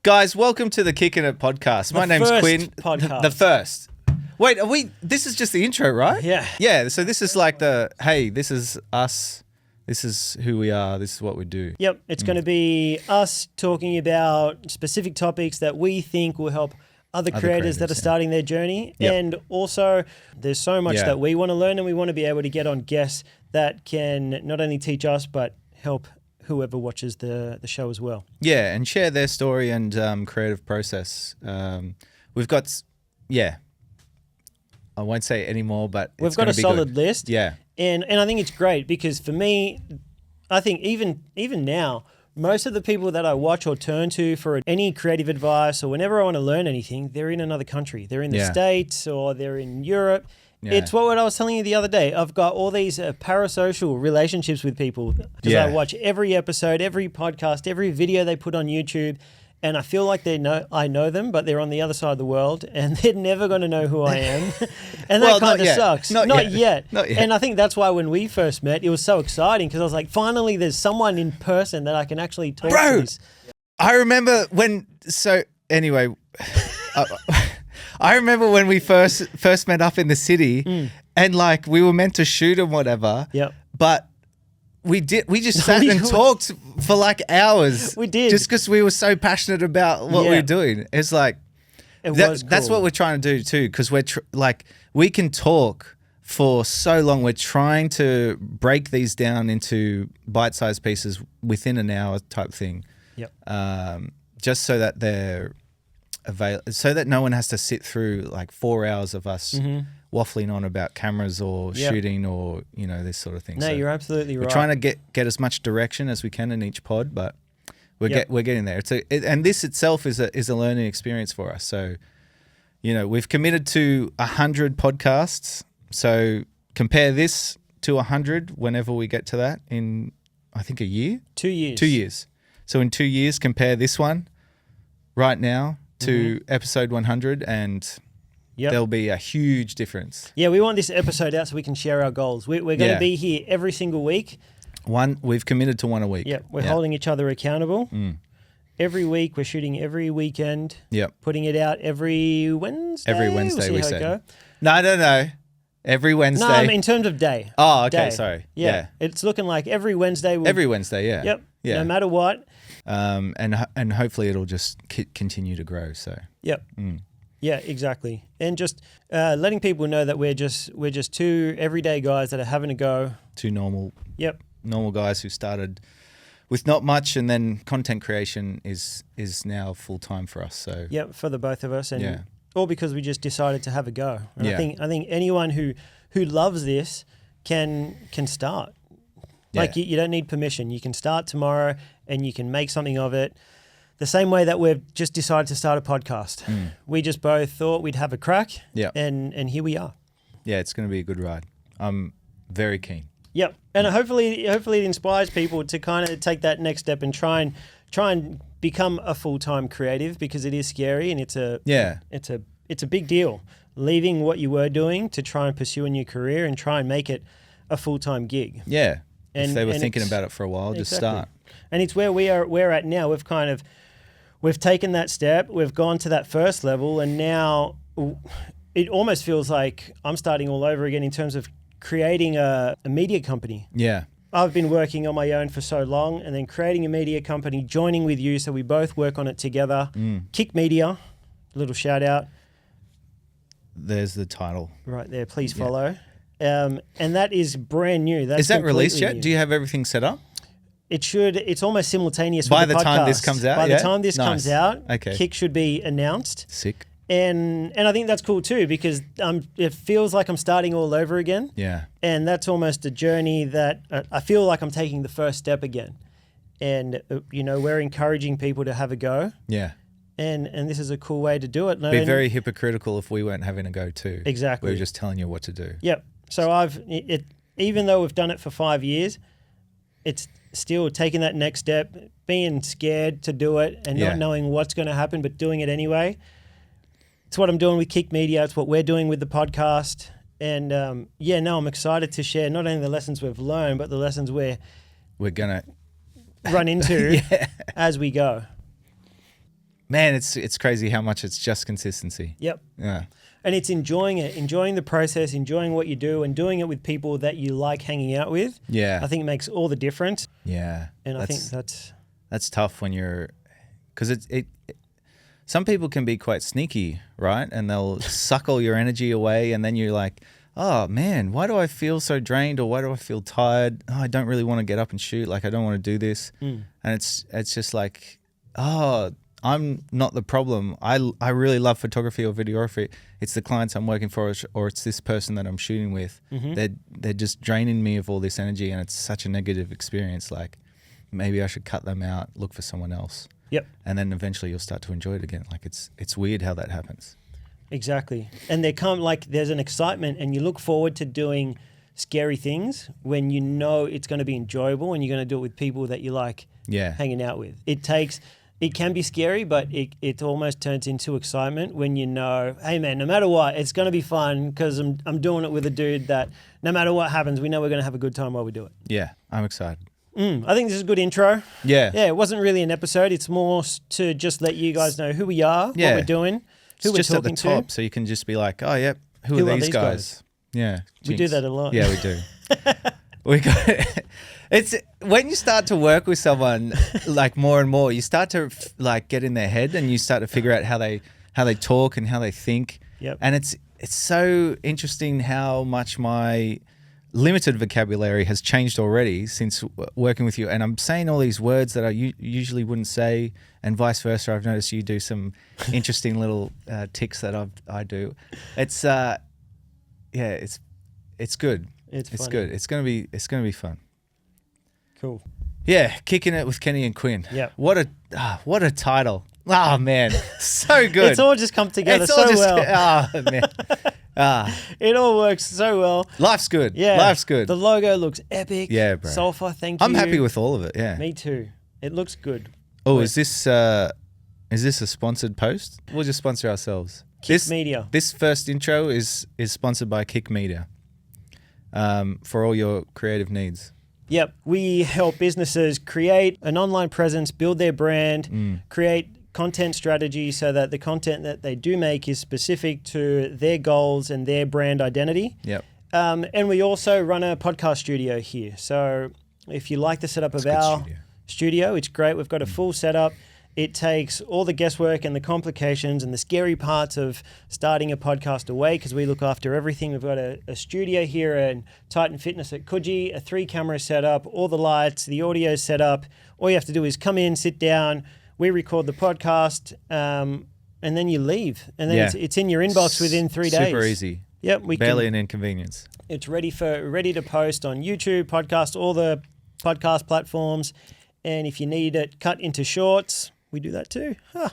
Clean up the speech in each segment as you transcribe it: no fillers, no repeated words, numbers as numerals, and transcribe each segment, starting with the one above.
Guys, welcome to the Kickin It Podcast. My name's Quinn. Podcast. The first. Wait, are we? This is just the intro, right? Yeah. Yeah. So this is like hey, this is us. This is who we are. This is what we do. Yep. It's going to be us talking about specific topics that we think will help other creators that are starting their journey. Yep. And also, there's so much that we want to learn, and we want to be able to get on guests that can not only teach us, but help whoever watches the show as well. Yeah, and share their story and creative process. We've got, I won't say any more, but we've got a solid list. Yeah. And I think it's great because for me, I think even now, most of the people that I watch or turn to for any creative advice or whenever I want to learn anything, they're in another country. They're in the States or they're in Europe. Yeah. It's what I was telling you the other day. I've got all these parasocial relationships with people because I watch every episode, every podcast, every video they put on YouTube, and I feel like I know them, but they're on the other side of the world, and they're never going to know who I am, and that kind of sucks. Not yet. And I think that's why when we first met, it was so exciting because I was like, finally, there's someone in person that I can actually talk to. This. I remember when. So anyway. I remember when we first met up in the city and like we were meant to shoot and whatever. Yep. But we just sat and talked for like hours. We did. Just because we were so passionate about what we were doing. It's like, that's what we're trying to do too. Because we're we can talk for so long. We're trying to break these down into bite-sized pieces within an hour type thing. Yep. Just so that they're so that no one has to sit through like 4 hours of us waffling on about cameras or shooting or this sort of thing. No, you're absolutely right. We're trying to get as much direction as we can in each pod, but we're getting there. And this itself is a learning experience for us. So we've committed to 100 podcasts. So compare this to 100 whenever we get to that in I think a year. 2 years. 2 years. So in 2 years, compare this one right now to episode 100 and there'll be a huge difference. Yeah, we want this episode out so we can share our goals. We're going to be here every single week. We've committed to one a week. Yeah, we're holding each other accountable. Every week, we're shooting every weekend. Yep. Putting it out every Wednesday. Every Wednesday we say. No. Every Wednesday. No, in terms of day. Oh, okay, sorry. Yeah. It's looking like every Wednesday. Every Wednesday, yeah. Yep. Yeah. No matter what. And hopefully it'll just continue to grow. So. Yep. Yeah, exactly. And just letting people know that we're just two everyday guys that are having a go. Two normal. Yep. Normal guys who started with not much, and then content creation is now full time for us. So. Yep, for the both of us, and all because we just decided to have a go. And I think anyone who loves this can start. Like you don't need permission. You can start tomorrow and you can make something of it. The same way that we've just decided to start a podcast. We just both thought we'd have a crack. Yeah. And here we are. Yeah, it's going to be a good ride. I'm very keen. Yep. And hopefully it inspires people to kind of take that next step and try and become a full-time creative, because it is scary and it's a big deal. Leaving what you were doing to try and pursue a new career and try and make it a full-time gig. Yeah. And if they were thinking about it for a while, just start. And it's where we're at now. We've taken that step. We've gone to that first level, and now it almost feels like I'm starting all over again in terms of creating a media company. Yeah. I've been working on my own for so long, and then creating a media company, joining with you so we both work on it together. Kick Media, little shout out. There's the title. Right there. Please follow. And that is brand new. Is that released yet? New. Do you have everything set up? It should. It's almost simultaneous by with the the podcast. time this comes out. By the time this comes out, okay. Kick should be announced. Sick. And I think that's cool too, because it feels like I'm starting all over again. Yeah. And that's almost a journey that I feel like I'm taking the first step again. And we're encouraging people to have a go. Yeah. And this is a cool way to do it. Be very hypocritical if we weren't having a go too. Exactly. We were just telling you what to do. Yep. So even though we've done it for 5 years, it's still taking that next step, being scared to do it and not knowing what's going to happen, but doing it anyway. It's what I'm doing with Kick Media. It's what we're doing with the podcast. And I'm excited to share not only the lessons we've learned, but the lessons we're going to run into as we go. man, it's crazy how much it's just consistency. Yep. Yeah. And it's enjoying it, enjoying the process, enjoying what you do, and doing it with people that you like hanging out with. Yeah. I think it makes all the difference. Yeah. And I think that's tough when you're, because it some people can be quite sneaky, right? And they'll suck all your energy away, and then you're like, oh man, why do I feel so drained, or why do I feel tired? Oh, I don't really want to get up and shoot. Like, I don't want to do this. And it's just like, oh, I'm not the problem. I really love photography or videography. It's the clients I'm working for, or it's this person that I'm shooting with. They're just draining me of all this energy, and it's such a negative experience. Like, maybe I should cut them out, look for someone else. Yep. And then eventually you'll start to enjoy it again. Like, it's weird how that happens. Exactly. And there's an excitement, and you look forward to doing scary things when you know it's going to be enjoyable, and you're going to do it with people that you like hanging out with. It can be scary, but it almost turns into excitement when you know, hey man, no matter what, it's going to be fun because I'm doing it with a dude that no matter what happens, we know we're going to have a good time while we do it. Yeah, I'm excited. I think this is a good intro. Yeah. Yeah, it wasn't really an episode. It's more to just let you guys know who we are, what we're doing, who we're just talking at the top, so you can just be like, oh, yep, who are these guys? Yeah. We do that a lot. Yeah, we do. We got it's when you start to work with someone like more and more, you start to like get in their head, and you start to figure out how they talk and how they think. Yep. And it's so interesting how much my limited vocabulary has changed already since working with you. And I'm saying all these words that I usually wouldn't say, and vice versa. I've noticed you do some interesting little ticks that I do. It's it's good. It's good. It's gonna be fun. Cool. Yeah, Kicking It with Kenny and Quinn. Yeah. What a title. Oh man, so good. It's all just come together well. Oh man. It all works so well. Life's good. Yeah. Life's good. The logo looks epic. Yeah, bro. Sulfur, thank you. I'm happy with all of it. Yeah. Me too. It looks good. Oh, is this a sponsored post? We'll just sponsor ourselves. Kick Media. This first intro is sponsored by Kick Media. For all your creative needs. Yep. We help businesses create an online presence, build their brand, create content strategy so that the content that they do make is specific to their goals and their brand identity. Yep. And we also run a podcast studio here. So if you like the setup of our studio, it's great. We've got a full setup. It takes all the guesswork and the complications and the scary parts of starting a podcast away, because we look after everything. We've got a studio here in Titan Fitness at Coogee, a 3-camera setup, all the lights, the audio set up. All you have to do is come in, sit down, we record the podcast, and then you leave. And then it's in your inbox within 3 days. Super easy. Yep. Barely an inconvenience. It's ready to post on YouTube, podcast, all the podcast platforms. And if you need it cut into shorts, we do that too. Huh.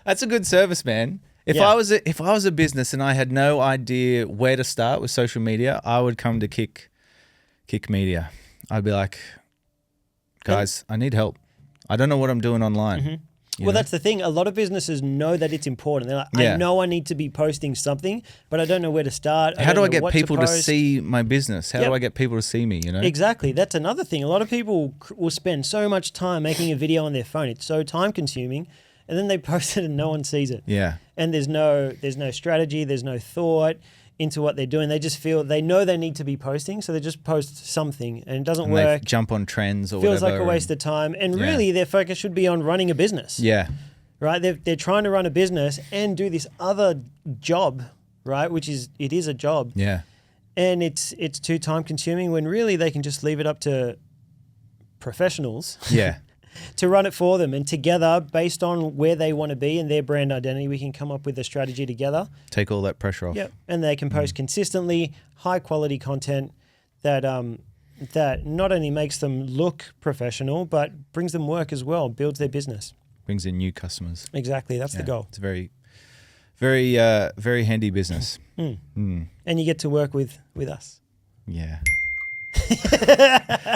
That's a good service, man. If I was a business and I had no idea where to start with social media, I would come to Kick Media. I'd be like, guys, I need help. I don't know what I'm doing online. Well, that's the thing. A lot of businesses know that it's important. They're like, I know I need to be posting something, but I don't know where to start. How do I get people to see my business? How do I get people to see me, you know? Exactly. That's another thing. A lot of people will spend so much time making a video on their phone. It's so time consuming, and then they post it and no one sees it. Yeah. And there's no strategy, there's no thought into what they're doing. They just feel they know they need to be posting, so they just post something, and it doesn't work. They jump on trends or feels whatever. Feels like a waste of time. And really, their focus should be on running a business. Yeah. Right? They're trying to run a business and do this other job, right? Which is a job. Yeah. And it's too time consuming when really they can just leave it up to professionals. Yeah. To run it for them, and together, based on where they want to be and their brand identity, we can come up with a strategy together. Take all that pressure off. Yep, and they can post consistently high quality content that not only makes them look professional, but brings them work as well, builds their business, brings in new customers. Exactly, that's the goal. It's a very, very, very handy business. And you get to work with us. Yeah.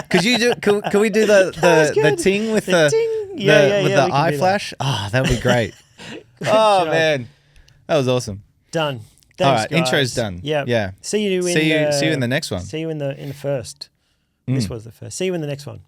Could we do the ting with the eye flash? Oh, that would be great. Oh man, that was awesome. Done. Thanks, all right, guys. intro's done. Yeah. See you in the next one. See you in the next one. This was the first. See you in the next one.